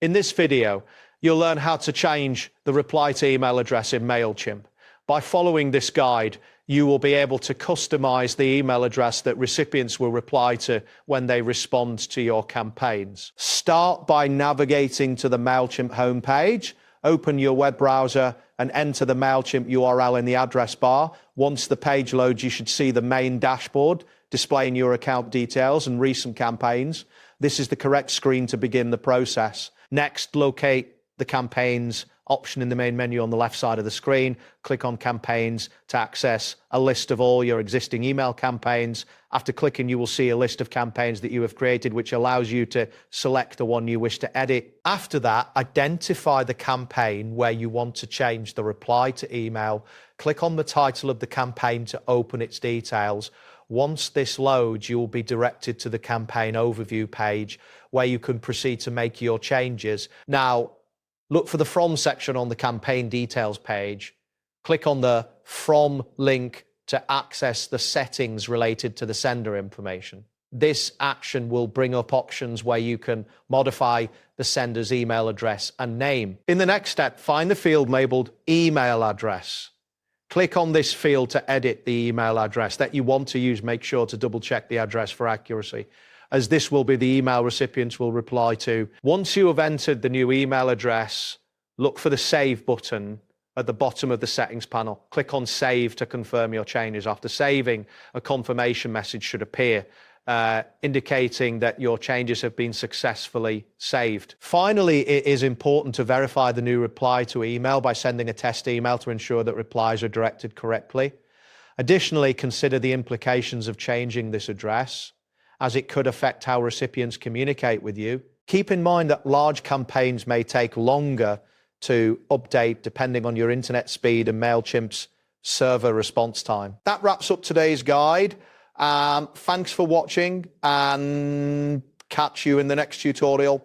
In this video, you'll learn how to change the reply to email address in Mailchimp. By following this guide, you will be able to customize the email address that recipients will reply to when they respond to your campaigns. Start by navigating to the Mailchimp homepage. Open your web browser and enter the Mailchimp URL in the address bar. Once the page loads, you should see the main dashboard displaying your account details and recent campaigns. This is the correct screen to begin the process. Next, locate the campaigns option in the main menu on the left side of the screen. Click on campaigns to access a list of all your existing email campaigns. After clicking, you will see a list of campaigns that you have created, which allows you to select the one you wish to edit. After that, identify the campaign where you want to change the reply to email. Click on the title of the campaign to open its details. Once this loads, you will be directed to the campaign overview page where you can proceed to make your changes. Now, look for the From section on the campaign details page. Click on the From link to access the settings related to the sender information. This action will bring up options where you can modify the sender's email address and name. In the next step, find the field labeled Email Address. Click on this field to edit the email address that you want to use. Make sure to double check the address for accuracy, as this will be the email recipients will reply to. Once you have entered the new email address, look for the Save button at the bottom of the settings panel. Click on Save to confirm your changes. After saving, a confirmation message should appear, indicating that your changes have been successfully saved. Finally, it is important to verify the new reply to email by sending a test email to ensure that replies are directed correctly. Additionally, consider the implications of changing this address, as it could affect how recipients communicate with you. Keep in mind that large campaigns may take longer to update depending on your internet speed and Mailchimp's server response time. That wraps up today's guide. Thanks for watching, and catch you in the next tutorial.